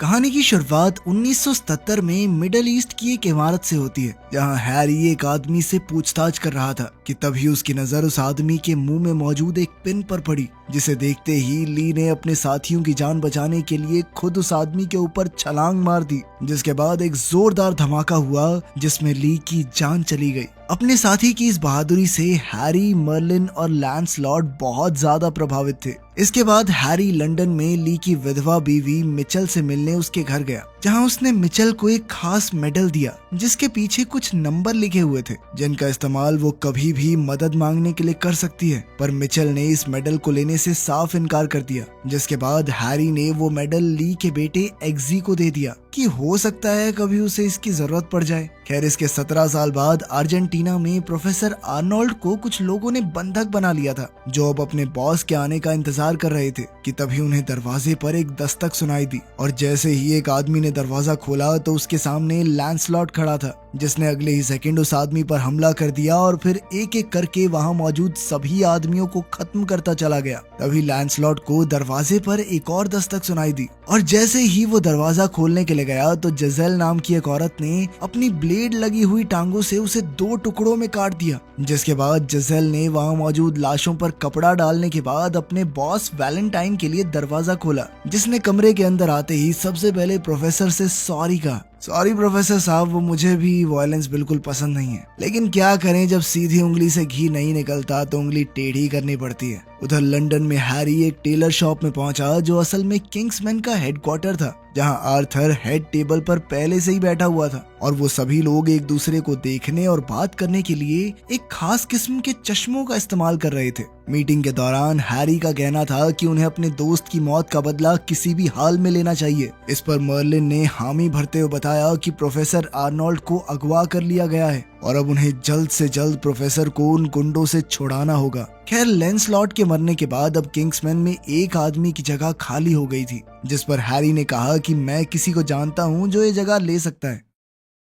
कहानी की शुरुआत 1977 में मिडल ईस्ट की एक इमारत से होती है, जहां हैरी एक आदमी से पूछताछ कर रहा था कि तभी उसकी नजर उस आदमी के मुंह में मौजूद एक पिन पर पड़ी, जिसे देखते ही ली ने अपने साथियों की जान बचाने के लिए खुद उस आदमी के ऊपर छलांग मार दी, जिसके बाद एक जोरदार धमाका हुआ जिसमें ली की जान चली गई। अपने साथी की इस बहादुरी से हैरी, मर्लिन और लैंसलॉट बहुत ज्यादा प्रभावित थे। इसके बाद हैरी लंदन में ली की विधवा बीवी मिचेल से मिलने उसके घर गया, जहां उसने मिचेल को एक खास मेडल दिया जिसके पीछे कुछ नंबर लिखे हुए थे, जिनका इस्तेमाल वो कभी भी मदद मांगने के लिए कर सकती है। पर मिचेल ने इस मेडल को लेने से साफ इनकार कर दिया, जिसके बाद हैरी ने वो मेडल ली के बेटे एग्जी को दे दिया कि हो सकता है कभी उसे इसकी जरूरत पड़ जाए। खैर, इसके 17 साल बाद अर्जेंटीना में प्रोफेसर आर्नोल्ड को कुछ लोगों ने बंधक बना लिया था, जो अब अपने बॉस के आने का इंतजार कर रहे थे कि तभी उन्हें दरवाजे पर एक दस्तक सुनाई दी, और जैसे ही एक आदमी ने दरवाजा खोला तो उसके सामने लैंसलॉट खड़ा था, जिसने अगले ही सेकंड उस आदमी पर हमला कर दिया और फिर एक एक करके वहां मौजूद सभी आदमियों को खत्म करता चला गया। तभी लैंसलॉट को दरवाजे पर एक और दस्तक सुनाई दी, और जैसे ही वो दरवाजा खोलने के लिए गया तो जिज़ेल नाम की एक औरत ने अपनी ब्लेड लगी हुई टांगों से उसे 2 टुकड़ों में काट दिया। जिसके बाद जिज़ेल ने वहां मौजूद लाशों पर कपड़ा डालने के बाद अपने बॉस वैलेंटाइन के लिए दरवाजा खोला, जिसने कमरे के अंदर आते ही सबसे पहले प्रोफेसर से सॉरी कहा। सॉरी प्रोफेसर साहब, वो मुझे भी वायलेंस बिल्कुल पसंद नहीं है, लेकिन क्या करें, जब सीधी उंगली से घी नहीं निकलता तो उंगली टेढ़ी करनी पड़ती है। उधर लंदन में हैरी एक टेलर शॉप में पहुंचा, जो असल में किंग्समैन का हेडक्वार्टर था, जहां आर्थर हेड टेबल पर पहले से ही बैठा हुआ था, और वो सभी लोग एक दूसरे को देखने और बात करने के लिए एक खास किस्म के चश्मों का इस्तेमाल कर रहे थे। मीटिंग के दौरान हैरी का कहना था कि उन्हें अपने दोस्त की मौत का बदला किसी भी हाल में लेना चाहिए। इस पर मर्लिन ने हामी भरते हुए बताया कि प्रोफेसर आर्नोल्ड को अगवा कर लिया गया है और अब उन्हें जल्द से जल्द प्रोफेसर को उन गुंडों से छुड़ाना होगा। खैर, लैंसलॉट के मरने के बाद अब किंग्समैन में एक आदमी की जगह खाली हो गई थी, जिस पर हैरी ने कहा कि मैं किसी को जानता हूँ जो ये जगह ले सकता है।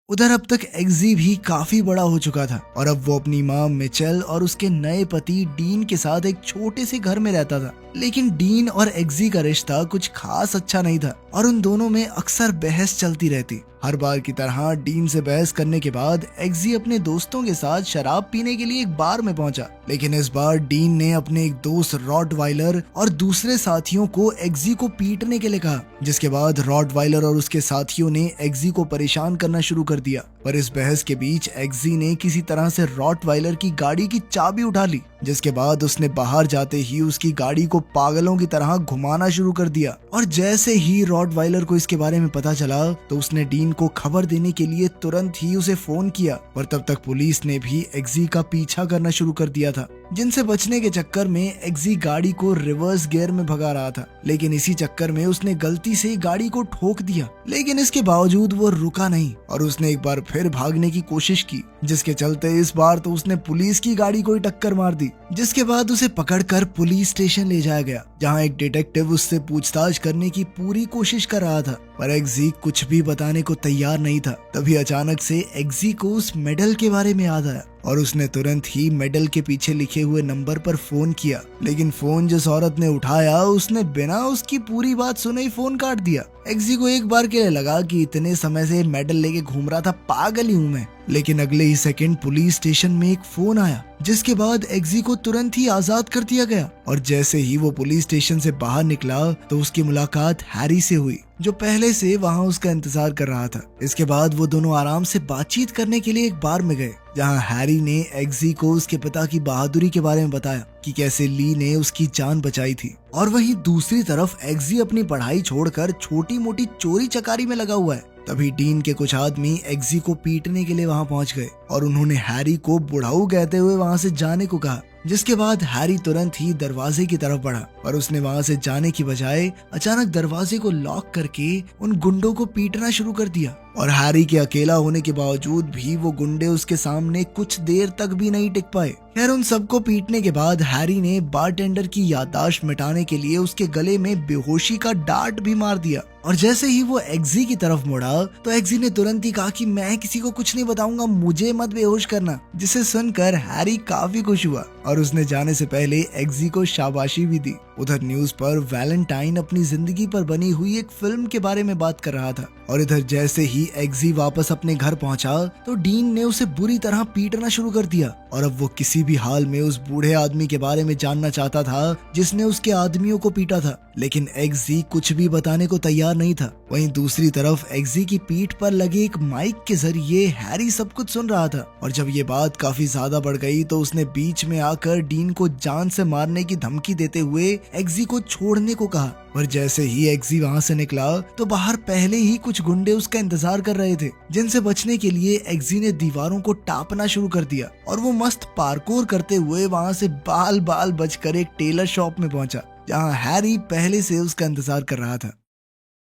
उधर अब तक एग्जी भी काफी बड़ा हो चुका था और अब वो अपनी माँ मिचेल और उसके नए पति डीन के साथ एक छोटे से घर में रहता था। लेकिन डीन और एग्जी का रिश्ता कुछ खास अच्छा नहीं था और उन दोनों में अक्सर बहस चलती रहती। हर बार की तरह डीन से बहस करने के बाद एग्जी अपने दोस्तों के साथ शराब पीने के लिए एक बार में पहुंचा, लेकिन इस बार डीन ने अपने एक दोस्त रॉटवाइलर और दूसरे साथियों को एग्जी को पीटने के लिए कहा, जिसके बाद रॉटवाइलर और उसके साथियों ने एग्जी को परेशान करना शुरू कर दिया। पर इस बहस के बीच एग्जी ने किसी तरह से रॉटवाइलर की गाड़ी की चाबी उठा ली, जिसके बाद उसने बाहर जाते ही उसकी गाड़ी को पागलों की तरह घुमाना शुरू कर दिया। और जैसे ही रॉटवाइलर को इसके बारे में पता चला तो उसने डीन को खबर देने के लिए तुरंत ही उसे फोन किया, पर तब तक पुलिस ने भी एग्जी का पीछा करना शुरू कर दिया था, जिनसे बचने के चक्कर में एग्जी गाड़ी को रिवर्स गियर में भगा रहा था। लेकिन इसी चक्कर में उसने गलती से गाड़ी को ठोक दिया, लेकिन इसके बावजूद वो रुका नहीं और उसने एक बार फिर भागने की कोशिश की, जिसके चलते इस बार तो उसने पुलिस की गाड़ी को ही टक्कर मार दी, जिसके बाद उसे पकड़कर पुलिस स्टेशन ले जाया गया, जहां एक डिटेक्टिव उससे पूछताछ करने की पूरी कोशिश कर रहा था, पर एग्जी कुछ भी बताने को तैयार नहीं था। तभी अचानक से एग्जी को उस मेडल के बारे में याद आया और उसने तुरंत ही मेडल के पीछे लिखे हुए नंबर पर फोन किया, लेकिन फोन जिस औरत ने उठाया उसने बिना उसकी पूरी बात सुने ही फोन काट दिया। एग्जी को एक बार के लिए लगा कि इतने समय से मेडल लेके घूम रहा था, पागल ही हूं मैं। लेकिन अगले ही सेकंड पुलिस स्टेशन में एक फोन आया, जिसके बाद एग्जी को तुरंत ही आजाद कर दिया गया। और जैसे ही वो पुलिस स्टेशन से बाहर निकला तो उसकी मुलाकात हैरी से हुई, जो पहले से वहां उसका इंतजार कर रहा था। इसके बाद वो दोनों आराम से बातचीत करने के लिए एक बार में गए, जहां हैरी ने एग्जी को उसके पिता की बहादुरी के बारे में बताया कि कैसे ली ने उसकी जान बचाई थी। और वहीं दूसरी तरफ एग्जी अपनी पढ़ाई छोड़कर छोटी मोटी चोरी चकारी में लगा हुआ है। तभी डीन के कुछ आदमी एग्जी को पीटने के लिए वहां पहुंच गए और उन्होंने हैरी को बुढ़ाऊ कहते हुए वहां से जाने को कहा, जिसके बाद हैरी तुरंत ही दरवाजे की तरफ बढ़ा, पर उसने वहां से जाने की बजाय अचानक दरवाजे को लॉक करके उन गुंडों को पीटना शुरू कर दिया। और हैरी के अकेला होने के बावजूद भी वो गुंडे उसके सामने कुछ देर तक भी नहीं टिक पाए। खैर, उन सबको पीटने के बाद हैरी ने बारटेंडर की याददाश्त मिटाने के लिए उसके गले में बेहोशी का डार्ट भी मार दिया। और जैसे ही वो एग्जी की तरफ मुड़ा तो एग्जी ने तुरंत ही कहा कि मैं किसी को कुछ नहीं बताऊंगा, मुझे मत बेहोश करना, जिसे सुनकर हैरी काफी खुश हुआ और उसने जाने से पहले एग्जी को शाबाशी भी दी। उधर न्यूज पर वैलेंटाइन अपनी जिंदगी पर बनी हुई एक फिल्म के बारे में बात कर रहा था और इधर जैसे ही एग्जी वापस अपने घर पहुंचा तो डीन ने उसे बुरी तरह पीटना शुरू कर दिया और अब वो किसी भी हाल में उस बूढ़े आदमी के बारे में जानना चाहता था जिसने उसके आदमियों को पीटा था, लेकिन एग्जी कुछ भी बताने को तैयार नहीं था। वहीं दूसरी तरफ एग्जी की पीठ पर लगे एक माइक के जरिए हैरी सब कुछ सुन रहा था और जब ये बात काफी ज्यादा बढ़ गई तो उसने बीच में आकर डीन को जान से मारने की धमकी देते हुए एग्जी को छोड़ने को कहा। और जैसे ही एग्जी वहां से निकला तो बाहर पहले ही कुछ गुंडे उसका इंतजार कर रहे थे, जिनसे बचने के लिए एग्जी ने दीवारों को टापना शुरू कर दिया और वो मस्त पार्कोर करते हुए वहां से बाल बाल बचकर एक टेलर शॉप में पहुंचा जहां हैरी पहले से उसका इंतजार कर रहा था।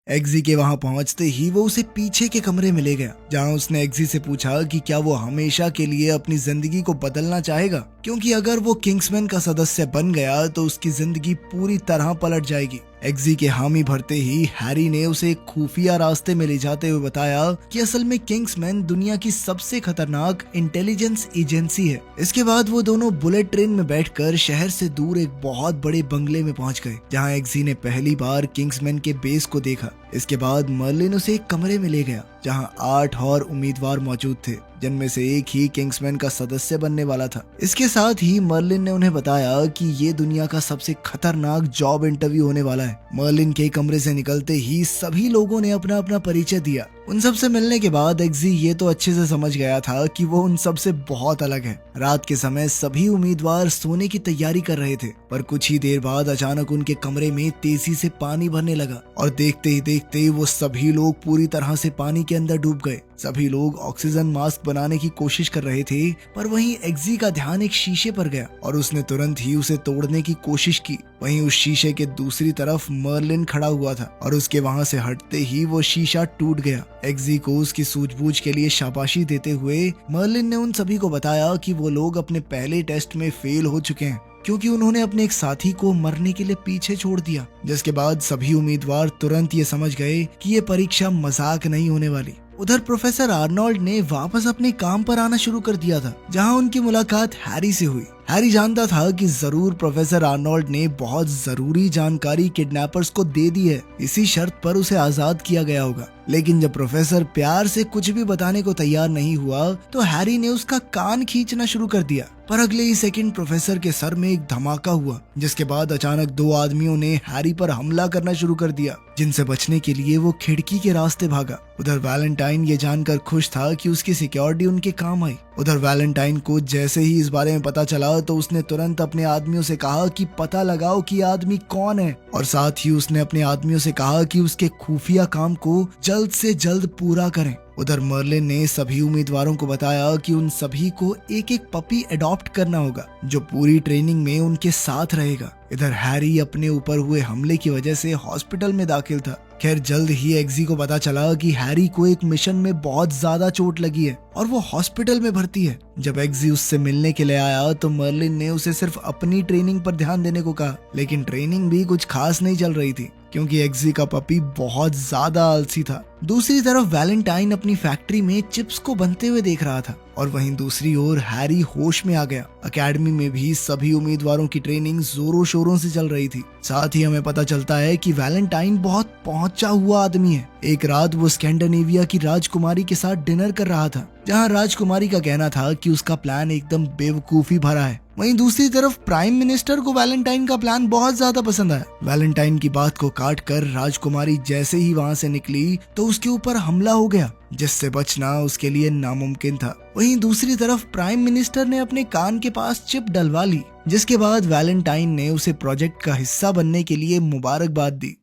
एग्जी के वहां पहुंचते ही वो उसे पीछे के कमरे में ले गया जहां उसने एग्जी से पूछा कि क्या वो हमेशा के लिए अपनी जिंदगी को बदलना चाहेगा, क्योंकि अगर वो किंग्समैन का सदस्य बन गया तो उसकी जिंदगी पूरी तरह पलट जाएगी। एग्जी के हामी भरते ही हैरी ने उसे एक खुफिया रास्ते में ले जाते हुए बताया कि असल में किंग्समैन दुनिया की सबसे खतरनाक इंटेलिजेंस एजेंसी है। इसके बाद वो दोनों बुलेट ट्रेन में बैठकर शहर से दूर एक बहुत बड़े बंगले में पहुंच गए जहां एग्जी ने पहली बार किंग्समैन के बेस को देखा। इसके बाद मर्लिन उसे एक कमरे में ले गया जहां 8 और उम्मीदवार मौजूद थे, जिनमें से एक ही किंग्समैन का सदस्य बनने वाला था। इसके साथ ही मर्लिन ने उन्हें बताया कि ये दुनिया का सबसे खतरनाक जॉब इंटरव्यू होने वाला है। मर्लिन के कमरे से निकलते ही सभी लोगों ने अपना अपना परिचय दिया। उन सब से मिलने के बाद एग्जी ये तो अच्छे से समझ गया था कि वो उन सब से बहुत अलग है। रात के समय सभी उम्मीदवार सोने की तैयारी कर रहे थे, पर कुछ ही देर बाद अचानक उनके कमरे में तेजी से पानी भरने लगा और देखते ही देखते वो सभी लोग पूरी तरह से पानी के अंदर डूब गए। सभी लोग ऑक्सीजन मास्क बनाने की कोशिश कर रहे थे, पर वहीं एग्जी का ध्यान एक शीशे पर गया और उसने तुरंत ही उसे तोड़ने की कोशिश की। वहीं उस शीशे के दूसरी तरफ मर्लिन खड़ा हुआ था और उसके वहां से हटते ही वो शीशा टूट गया। एग्जी को उसकी सूझबूझ के लिए शाबाशी देते हुए मर्लिन ने उन सभी को बताया कि वो लोग अपने पहले टेस्ट में फेल हो चुके हैं, क्योंकि उन्होंने अपने एक साथी को मरने के लिए पीछे छोड़ दिया। जिसके बाद सभी उम्मीदवार तुरंत ये समझ गए कि ये परीक्षा मजाक नहीं होने वाली। उधर प्रोफेसर आर्नोल्ड ने वापस अपने काम पर आना शुरू कर दिया था, जहां उनकी मुलाकात हैरी से हुई। हैरी जानता था कि जरूर प्रोफेसर आर्नोल्ड ने बहुत जरूरी जानकारी किडनैपर्स को दे दी है, इसी शर्त पर उसे आजाद किया गया होगा। लेकिन जब प्रोफेसर प्यार से कुछ भी बताने को तैयार नहीं हुआ तो हैरी ने उसका कान खींचना शुरू कर दिया। पर अगले ही सेकंड प्रोफेसर के सर में एक धमाका हुआ, जिसके बाद अचानक 2 आदमियों ने हैरी पर हमला करना शुरू कर दिया, जिनसे बचने के लिए वो खिड़की के रास्ते भागा। उधर वैलेंटाइन ये जानकर खुश था कि उसकी सिक्योरिटी उनके काम आई। उधर वैलेंटाइन को जैसे ही इस बारे में पता चला तो उसने तुरंत अपने आदमियों से कहा कि पता लगाओ कि आदमी कौन है, और साथ ही उसने अपने आदमियों से कहा कि उसके खुफिया काम को जल्द से जल्द पूरा करें। उधर मर्लिन ने सभी उम्मीदवारों को बताया कि उन सभी को एक एक पपी अडॉप्ट करना होगा जो पूरी ट्रेनिंग में उनके साथ रहेगा। इधर हैरी अपने ऊपर हुए हमले की वजह से हॉस्पिटल में दाखिल था। खैर जल्द ही एग्जी को पता चला कि हैरी को एक मिशन में बहुत ज्यादा चोट लगी है और वो हॉस्पिटल में भर्ती है। जब एग्जी उससे मिलने के लिए आया तो मर्लिन ने उसे सिर्फ अपनी ट्रेनिंग पर ध्यान देने को कहा, लेकिन ट्रेनिंग भी कुछ खास नहीं चल रही थी क्योंकि एग्जी का पपी बहुत ज्यादा आलसी था। दूसरी तरफ वैलेंटाइन अपनी फैक्ट्री में चिप्स को बनते हुए देख रहा था और वहीं दूसरी ओर हैरी होश में आ गया। एकेडमी में भी सभी उम्मीदवारों की ट्रेनिंग जोरों शोरों से चल रही थी। साथ ही हमें पता चलता है कि वैलेंटाइन बहुत पहुंचा हुआ आदमी है। एक रात वो स्कैंडिनेविया की राजकुमारी के साथ डिनर कर रहा था, जहां राजकुमारी का कहना था कि उसका प्लान एकदम बेवकूफी भरा है। वहीं दूसरी तरफ प्राइम मिनिस्टर को वैलेंटाइन का प्लान बहुत ज्यादा पसंद आया। वैलेंटाइन की बात को काट कर राजकुमारी जैसे ही वहां से निकली तो उसके ऊपर हमला हो गया, जिससे बचना उसके लिए नामुमकिन था। वहीं दूसरी तरफ प्राइम मिनिस्टर ने अपने कान के पास चिप डलवा ली, जिसके बाद वैलेंटाइन ने उसे प्रोजेक्ट का हिस्सा बनने के लिए मुबारकबाद दी।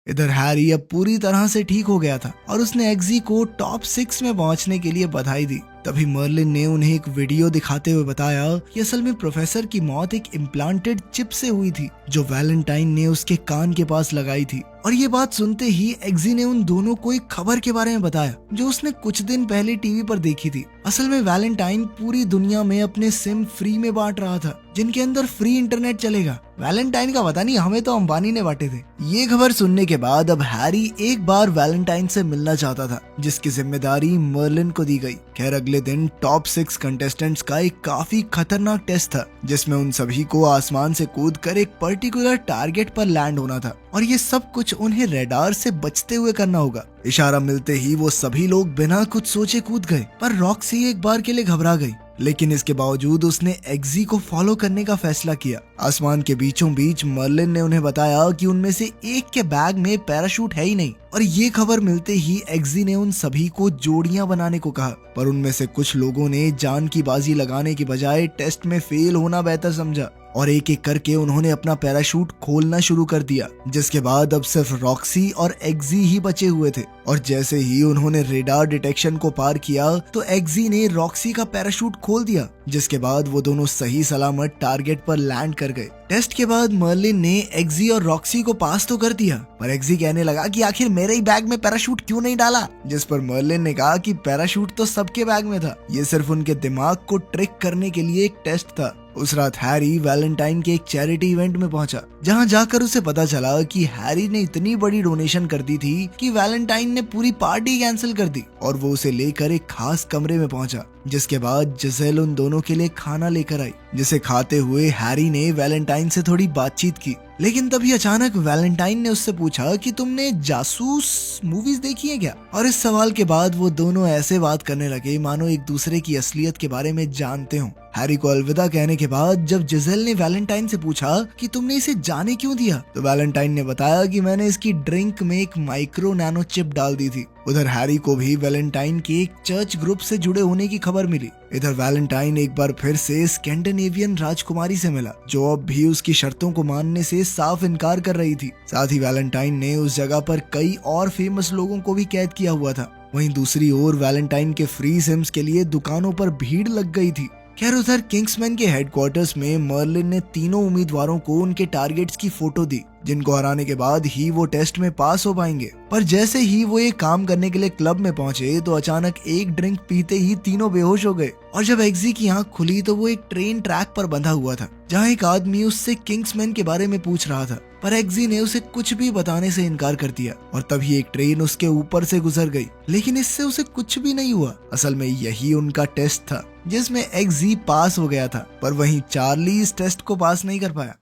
इधर हैरी अब पूरी तरह से ठीक हो गया था और उसने एग्जी को टॉप 6 में पहुंचने के लिए बधाई दी। तभी मर्लिन ने उन्हें एक वीडियो दिखाते हुए बताया कि असल में प्रोफेसर की मौत एक इम्प्लांटेड चिप से हुई थी जो वैलेंटाइन ने उसके कान के पास लगाई थी। और ये बात सुनते ही एग्जी ने उन दोनों को एक खबर के बारे में बताया जो उसने कुछ दिन पहले टीवी पर देखी थी। असल में वैलेंटाइन पूरी दुनिया में अपने सिम फ्री में बांट रहा था, जिनके अंदर फ्री इंटरनेट चलेगा। वैलेंटाइन का पता नहीं, हमें तो अंबानी ने बांटे थे। ये खबर सुनने के बाद अब हैरी एक बार वैलेंटाइन से मिलना चाहता था, जिसकी जिम्मेदारी मर्लिन को दी गई। खैर अगले अगले दिन टॉप 6 कंटेस्टेंट्स का एक काफी खतरनाक टेस्ट था, जिसमें उन सभी को आसमान से कूदकर एक पर्टिकुलर टारगेट पर लैंड होना था और ये सब कुछ उन्हें रेडार से बचते हुए करना होगा। इशारा मिलते ही वो सभी लोग बिना कुछ सोचे कूद गए, पर रॉक्सी एक बार के लिए घबरा गई, लेकिन इसके बावजूद उसने एग्जी को फॉलो करने का फैसला किया। आसमान के बीचों बीच मर्लिन ने उन्हें बताया कि उनमें से एक के बैग में पैराशूट है ही नहीं, और ये खबर मिलते ही एग्जी ने उन सभी को जोड़ियां बनाने को कहा, पर उनमें से कुछ लोगों ने जान की बाजी लगाने की बजाय टेस्ट में फेल होना बेहतर समझा और एक एक करके उन्होंने अपना पैराशूट खोलना शुरू कर दिया, जिसके बाद अब सिर्फ रॉक्सी और एग्जी ही बचे हुए थे। और जैसे ही उन्होंने रेडार डिटेक्शन को पार किया तो एग्जी ने रॉक्सी का पैराशूट खोल दिया, जिसके बाद वो दोनों सही सलामत टारगेट पर लैंड कर गए। टेस्ट के बाद मर्लिन ने एग्जी और रॉक्सी को पास तो कर दिया, पर एग्जी कहने लगा कि आखिर मेरे ही बैग में पैराशूट क्यों नहीं डाला, जिस पर मर्लिन ने कहा कि पैराशूट तो सबके बैग में था, ये सिर्फ उनके दिमाग को ट्रिक करने के लिए एक टेस्ट था। उस रात हैरी वैलेंटाइन के एक चैरिटी इवेंट में पहुंचा, जहां जाकर उसे पता चला कि हैरी ने इतनी बड़ी डोनेशन कर दी थी कि वैलेंटाइन ने पूरी पार्टी कैंसिल कर दी और वो उसे लेकर एक खास कमरे में पहुंचा, जिसके बाद जिसेल उन दोनों के लिए खाना लेकर आई, जिसे खाते हुए हैरी ने वैलेंटाइन से थोड़ी बातचीत की। लेकिन तभी अचानक वैलेंटाइन ने उससे पूछा कि तुमने जासूस मूवीज देखी है क्या, और इस सवाल के बाद वो दोनों ऐसे बात करने लगे मानो एक दूसरे की असलियत के बारे में जानते हों। हैरी को अलविदा कहने के बाद जब जिसेल ने वैलेंटाइन से पूछा कि तुमने इसे जाने क्यों दिया, तो वैलेंटाइन ने बताया कि मैंने इसकी ड्रिंक में एक माइक्रो नैनो चिप डाल दी थी। उधर हैरी को भी वैलेंटाइन के एक चर्च ग्रुप से जुड़े होने की खबर मिली। इधर वैलेंटाइन एक बार फिर से स्कैंडिनेवियन राजकुमारी से मिला, जो अब भी उसकी शर्तों को मानने से साफ इनकार कर रही थी। साथ ही वैलेंटाइन ने उस जगह पर कई और फेमस लोगों को भी कैद किया हुआ था। वहीं दूसरी ओर वैलेंटाइन के फ्री सिम्स के लिए दुकानों पर भीड़ लग गई थी। खैर उधर किंग्समैन के हेडक्वार्टर्स में मर्लिन ने तीनों उम्मीदवारों को उनके टारगेट्स की फोटो दी, जिनको हराने के बाद ही वो टेस्ट में पास हो पाएंगे। पर जैसे ही वो ये काम करने के लिए क्लब में पहुंचे तो अचानक एक ड्रिंक पीते ही तीनों बेहोश हो गए, और जब एग्जी की आंख खुली तो वो एक ट्रेन ट्रैक पर बंधा हुआ था, जहां एक आदमी उससे किंग्समैन के बारे में पूछ रहा था, पर एग्जी ने उसे कुछ भी बताने से इनकार कर दिया और तभी एक ट्रेन उसके ऊपर से गुजर गई। लेकिन इससे उसे कुछ भी नहीं हुआ। असल में यही उनका टेस्ट था जिसमें एग्जी पास हो गया था, पर वहीं चार्ली इस टेस्ट को पास नहीं कर पाया।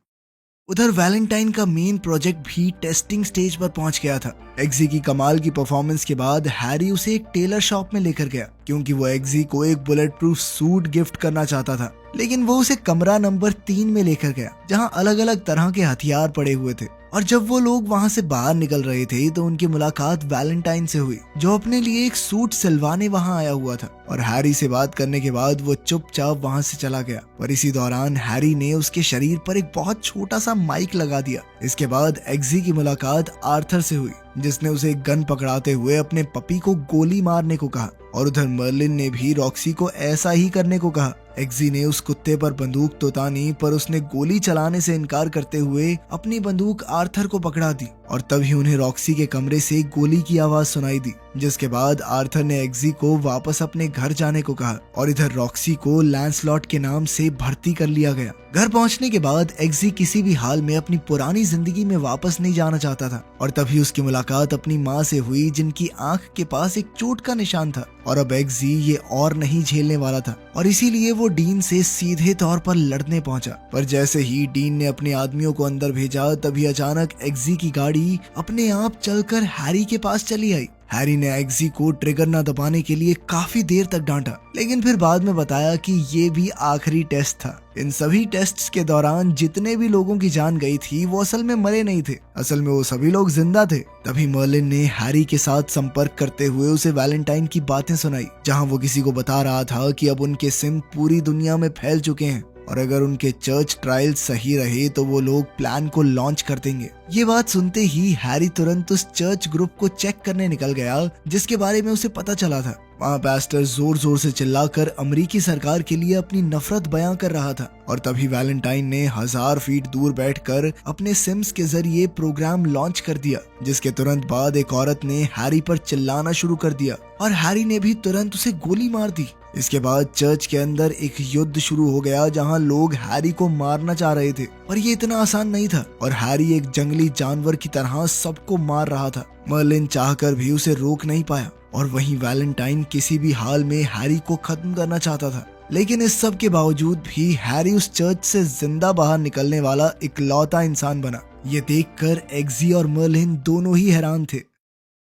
उधर वैलेंटाइन का मेन प्रोजेक्ट भी टेस्टिंग स्टेज पर पहुंच गया था। एग्जी की कमाल की परफॉर्मेंस के बाद हैरी उसे एक टेलर शॉप में लेकर गया, क्योंकि वो एग्जी को एक बुलेट प्रूफ सूट गिफ्ट करना चाहता था। लेकिन वो उसे कमरा नंबर 3 में लेकर गया, जहां अलग अलग तरह के हथियार पड़े हुए थे। और जब वो लोग वहां से बाहर निकल रहे थे तो उनकी मुलाकात वैलेंटाइन से हुई, जो अपने लिए एक सूट सिलवाने वहां आया हुआ था। और हैरी से बात करने के बाद वो चुपचाप वहां से चला गया, पर इसी दौरान हैरी ने उसके शरीर पर एक बहुत छोटा सा माइक लगा दिया। इसके बाद एग्जी की मुलाकात आर्थर से हुई, जिसने उसे एक गन पकड़ाते हुए अपने पपी को गोली मारने को कहा, और उधर मर्लिन ने भी रॉक्सी को ऐसा ही करने को कहा। एग्जी ने उस कुत्ते पर बंदूक तो तानी, पर उसने गोली चलाने से इनकार करते हुए अपनी बंदूक आर्थर को पकड़ा दी, और तभी उन्हें रॉक्सी के कमरे से गोली की आवाज सुनाई दी, जिसके बाद आर्थर ने एग्जी को वापस अपने घर जाने को कहा, और इधर रॉक्सी को लैंसलॉट के नाम से भर्ती कर लिया गया। घर पहुंचने के बाद एग्जी किसी भी हाल में अपनी पुरानी जिंदगी में वापस नहीं जाना चाहता था, और तभी उसकी मुलाकात अपनी माँ से हुई, जिनकी आंख के पास एक चोट का निशान था, और अब एग्जी ये और नहीं झेलने वाला था, और इसीलिए वो डीन से सीधे तौर पर लड़ने पहुंचा। पर जैसे ही डीन ने अपने आदमियों को अंदर भेजा, तभी अचानक एग्जी की गाड़ी अपने आप चलकर हैरी के पास चली आई। हैरी ने एग्जी को ट्रिगर न दबाने के लिए काफी देर तक डांटा, लेकिन फिर बाद में बताया कि ये भी आखिरी टेस्ट था। इन सभी टेस्ट्स के दौरान जितने भी लोगों की जान गई थी वो असल में मरे नहीं थे, असल में वो सभी लोग जिंदा थे। तभी मर्लिन ने हैरी के साथ संपर्क करते हुए उसे वैलेंटाइन की बातें सुनाई, जहां वो किसी को बता रहा था कि अब उनके सिम पूरी दुनिया में फैल चुके हैं, और अगर उनके चर्च ट्रायल सही रहे तो वो लोग प्लान को लॉन्च कर देंगे। ये बात सुनते ही हैरी तुरंत उस चर्च ग्रुप को चेक करने निकल गया, जिसके बारे में उसे पता चला था। वहाँ पास्टर जोर जोर से चिल्लाकर अमेरिकी सरकार के लिए अपनी नफरत बयां कर रहा था, और तभी वैलेंटाइन ने 1000 फीट दूर बैठकर अपने सिम्स के जरिए प्रोग्राम लॉन्च कर दिया, जिसके तुरंत बाद एक औरत ने हैरी पर चिल्लाना शुरू कर दिया, और हैरी ने भी तुरंत उसे गोली मार दी। इसके बाद चर्च के अंदर एक युद्ध शुरू हो गया, जहां लोग हैरी को मारना चाह रहे थे, पर ये इतना आसान नहीं था, और हैरी एक जंगली जानवर की तरह सबको मार रहा था। मर्लिन चाहकर भी उसे रोक नहीं पाया, और वहीं वैलेंटाइन किसी भी हाल में हैरी को खत्म करना चाहता था। लेकिन इस सब के बावजूद भी हैरी उस चर्च से जिंदा बाहर निकलने वाला इकलौता इंसान बना। ये देखकर एग्जी और मर्लिन दोनों ही हैरान थे।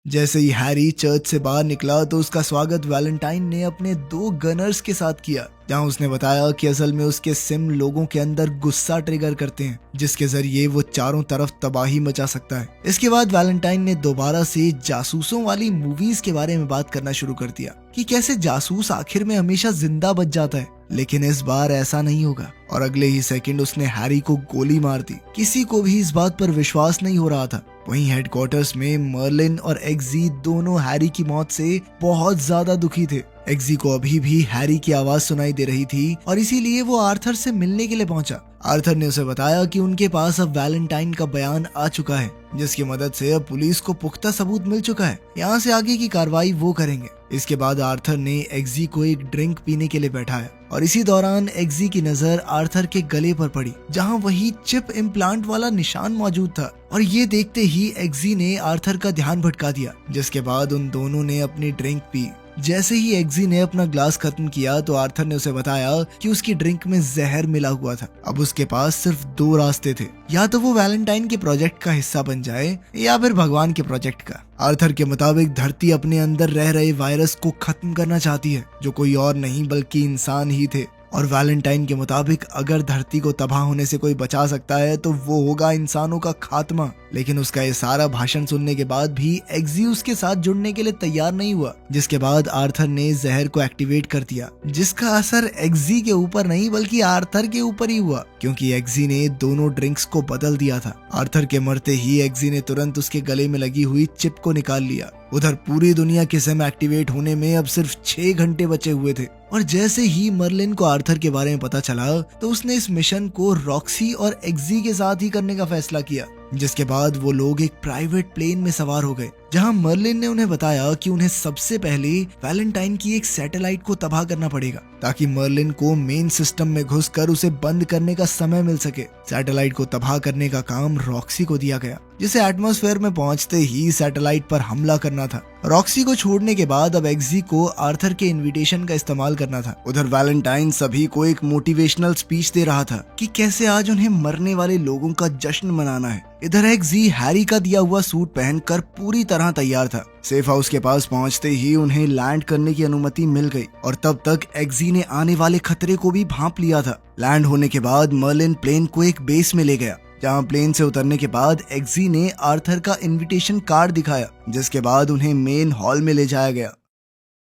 जैसे ही हैरी चर्च से बाहर निकला तो उसका स्वागत वैलेंटाइन ने अपने 2 गनर्स के साथ किया, जहां उसने बताया कि असल में उसके सिम लोगों के अंदर गुस्सा ट्रिगर करते हैं, जिसके जरिए वो चारों तरफ तबाही मचा सकता है। इसके बाद वैलेंटाइन ने दोबारा से जासूसों वाली मूवीज के बारे में बात करना शुरू कर दिया कि कैसे जासूस आखिर में हमेशा जिंदा बच जाता है, लेकिन इस बार ऐसा नहीं होगा। और अगले ही सेकंड उसने हैरी को गोली मार दी। किसी को भी इस बात पर विश्वास नहीं हो रहा था। वहीं हेडक्वार्टर्स में मर्लिन और एग्जी दोनों हैरी की मौत से बहुत ज्यादा दुखी थे। एग्जी को अभी भी हैरी की आवाज सुनाई दे रही थी और इसीलिए वो आर्थर से मिलने के लिए पहुंचा। आर्थर ने उसे बताया कि उनके पास अब वैलेंटाइन का बयान आ चुका है, जिसकी मदद से अब पुलिस को पुख्ता सबूत मिल चुका है। यहाँ से आगे की कार्रवाई वो करेंगे। इसके बाद आर्थर ने एग्जी को एक ड्रिंक पीने के लिए बैठाया और इसी दौरान एग्जी की नजर आर्थर के गले पर पड़ी, जहाँ वही चिप इम्प्लांट वाला निशान मौजूद था। और ये देखते ही एग्जी ने आर्थर का ध्यान भटका दिया, जिसके बाद उन दोनों ने अपनी ड्रिंक पी। जैसे ही एग्जी ने अपना ग्लास खत्म किया तो आर्थर ने उसे बताया कि उसकी ड्रिंक में जहर मिला हुआ था। अब उसके पास सिर्फ 2 रास्ते थे, या तो वो वैलेंटाइन के प्रोजेक्ट का हिस्सा बन जाए या फिर भगवान के प्रोजेक्ट का। आर्थर के मुताबिक धरती अपने अंदर रह रहे वायरस को खत्म करना चाहती है, जो कोई और नहीं बल्कि इंसान ही थे। और वैलेंटाइन के मुताबिक अगर धरती को तबाह होने से कोई बचा सकता है तो वो होगा इंसानों का खात्मा। लेकिन उसका ये सारा भाषण सुनने के बाद भी एग्जी उसके साथ जुड़ने के लिए तैयार नहीं हुआ, जिसके बाद आर्थर ने जहर को एक्टिवेट कर दिया, जिसका असर एग्जी के ऊपर नहीं बल्कि आर्थर के ऊपर ही हुआ, क्योंकि एग्जी ने दोनों ड्रिंक्स को बदल दिया था। आर्थर के मरते ही एग्जी ने तुरंत उसके गले में लगी हुई चिप को निकाल लिया। उधर पूरी दुनिया के सिम एक्टिवेट होने में अब सिर्फ 6 घंटे बचे हुए थे। और जैसे ही मर्लिन को आर्थर के बारे में पता चला तो उसने इस मिशन को रॉक्सी और एग्जी के साथ ही करने का फैसला किया, जिसके बाद वो लोग एक प्राइवेट प्लेन में सवार हो गए, जहां मर्लिन ने उन्हें बताया कि उन्हें सबसे पहले वैलेंटाइन की एक सैटेलाइट को तबाह करना पड़ेगा, ताकि मर्लिन को मेन सिस्टम में घुसकर उसे बंद करने का समय मिल सके। सैटेलाइट को तबाह करने का काम रॉक्सी को दिया गया, जिसे एटमॉस्फेयर में पहुंचते ही सैटेलाइट पर हमला करना था। रॉक्सी को छोड़ने के बाद अब एग्जी को आर्थर के इनविटेशन का इस्तेमाल करना था। उधर वैलेंटाइन सभी को एक मोटिवेशनल स्पीच दे रहा था कि कैसे आज उन्हें मरने वाले लोगों का जश्न मनाना है। इधर एग्जी हैरी का दिया हुआ सूट पहनकर पूरी तरह तैयार था। सेफ हाउस के पास पहुंचते ही उन्हें लैंड करने की अनुमति मिल गई और तब तक एग्जी ने आने वाले खतरे को भी भांप लिया था। लैंड होने के बाद मर्लिन प्लेन को एक बेस में ले गया, जहां प्लेन से उतरने के बाद एग्जी ने आर्थर का इनविटेशन कार्ड दिखाया, जिसके बाद उन्हें मेन हॉल में ले जाया गया।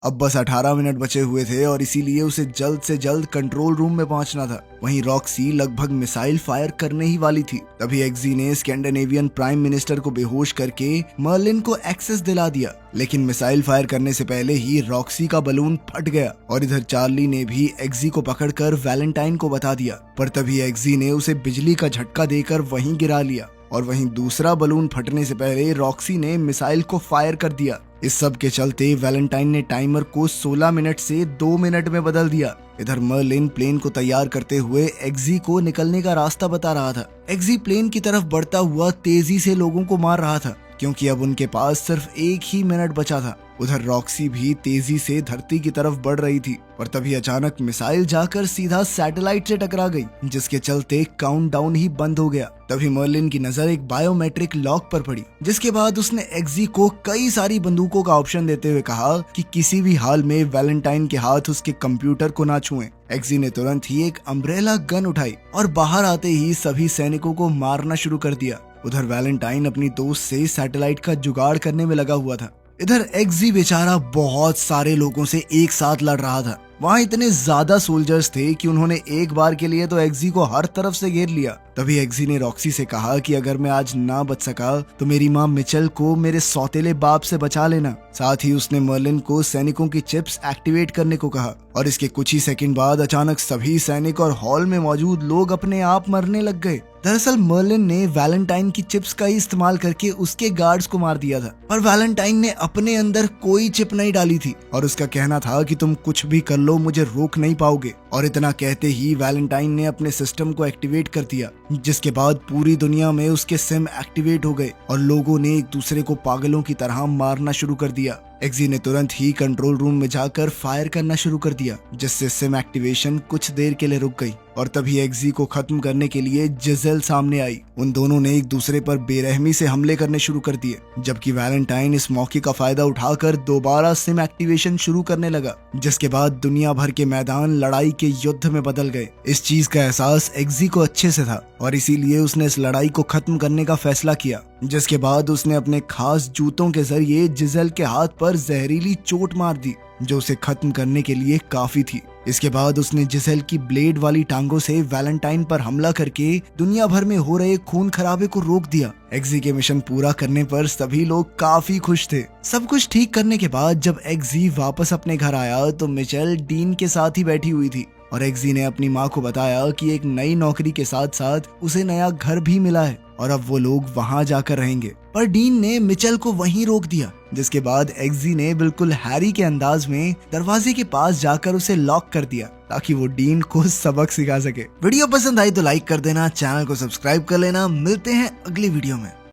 अब बस 18 मिनट बचे हुए थे और इसीलिए उसे जल्द से जल्द कंट्रोल रूम में पहुंचना था। वहीं रॉक्सी लगभग मिसाइल फायर करने ही वाली थी, तभी एग्जी ने स्कैंडिनेवियन प्राइम मिनिस्टर को बेहोश करके मर्लिन को एक्सेस दिला दिया। लेकिन मिसाइल फायर करने से पहले ही रॉक्सी का बलून फट गया और इधर चार्ली ने भी एग्जी को पकड़कर वैलेंटाइन को बता दिया, पर तभी एग्जी ने उसे बिजली का झटका देकर वहीं गिरा लिया और वहीं दूसरा बलून फटने से पहले रॉक्सी ने मिसाइल को फायर कर दिया। इस सब के चलते वैलेंटाइन ने टाइमर को 16 मिनट से 2 मिनट में बदल दिया। इधर मर्लिन प्लेन को तैयार करते हुए एग्जी को निकलने का रास्ता बता रहा था। एग्जी प्लेन की तरफ बढ़ता हुआ तेजी से लोगों को मार रहा था, क्योंकि अब उनके पास सिर्फ 1 ही मिनट बचा था। उधर रॉक्सी भी तेजी से धरती की तरफ बढ़ रही थी, पर तभी अचानक मिसाइल जाकर सीधा सैटेलाइट से टकरा गई, जिसके चलते काउंटडाउन ही बंद हो गया। तभी मर्लिन की नजर एक बायोमेट्रिक लॉक पर पड़ी, जिसके बाद उसने एग्जी को कई सारी बंदूकों का ऑप्शन देते हुए कहा कि किसी भी हाल में वैलेंटाइन के हाथ उसके कंप्यूटर को ना छुएं। एग्जी ने तुरंत ही एक अम्ब्रेला गन उठाई और बाहर आते ही सभी सैनिकों को मारना शुरू कर दिया। उधर वैलेंटाइन अपनी दोस्त से सैटेलाइट का जुगाड़ करने में लगा हुआ था। इधर एग्जी बेचारा बहुत सारे लोगों से एक साथ लड़ रहा था। वहाँ इतने ज्यादा सोल्जर्स थे कि उन्होंने एक बार के लिए तो एग्जी को हर तरफ से घेर लिया। तभी एग्जी ने रॉक्सी से कहा कि अगर मैं आज ना बच सका तो मेरी माँ मिचेल को मेरे सौतेले बाप से बचा लेना। साथ ही उसने मर्लिन को सैनिकों की चिप्स एक्टिवेट करने को कहा और इसके कुछ ही सेकंड बाद अचानक सभी सैनिक और हॉल में मौजूद लोग अपने आप मरने लग गए। दरअसल मर्लिन ने वैलेंटाइन की चिप्स का ही इस्तेमाल करके उसके गार्ड्स को मार दिया था, पर वैलेंटाइन ने अपने अंदर कोई चिप नहीं डाली थी और उसका कहना था कि तुम कुछ भी कर लो, मुझे रोक नहीं पाओगे। और इतना कहते ही वैलेंटाइन ने अपने सिस्टम को एक्टिवेट कर दिया, जिसके बाद पूरी दुनिया में उसके सिम एक्टिवेट हो गए और लोगों ने एक दूसरे को पागलों की तरह मारना शुरू कर दिया। एक्जी ने तुरंत ही कंट्रोल रूम में जाकर फायर करना शुरू कर दिया, जिससे सिम एक्टिवेशन कुछ देर के लिए रुक गई और तभी एक्जी को खत्म करने के लिए जिजेल सामने आई। उन दोनों ने एक दूसरे पर बेरहमी से हमले करने शुरू कर दिए, जबकि वैलेंटाइन इस मौके का फायदा उठाकर दोबारा सिम एक्टिवेशन शुरू करने लगा, जिसके बाद दुनिया भर के मैदान लड़ाई के युद्ध में बदल गए। इस चीज का एहसास एक्जी को अच्छे से था और इसीलिए उसने इस लड़ाई को खत्म करने का फैसला किया, जिसके बाद उसने अपने खास जूतों के जरिए जिजेल के हाथ पर जहरीली चोट मार दी, जो उसे खत्म करने के लिए काफी थी। इसके बाद उसने जिसेल की ब्लेड वाली टांगों से वैलेंटाइन पर हमला करके दुनिया भर में हो रहे खून खराबे को रोक दिया। एक्जी के मिशन पूरा करने पर सभी लोग काफी खुश थे। सब कुछ ठीक करने के बाद जब एक्जी वापस अपने घर आया तो मिचेल डीन के साथ ही बैठी हुई थी और एक्जी ने अपनी माँ को बताया कि एक नई नौकरी के साथ साथ उसे नया घर भी मिला है और अब वो लोग वहाँ जाकर रहेंगे। पर डीन ने मिचेल को वहीं रोक दिया, जिसके बाद एक्जी ने बिल्कुल हैरी के अंदाज में दरवाजे के पास जाकर उसे लॉक कर दिया ताकि वो डीन को सबक सिखा सके। वीडियो पसंद आई तो लाइक कर देना, चैनल को सब्सक्राइब कर लेना। मिलते हैं अगली वीडियो में।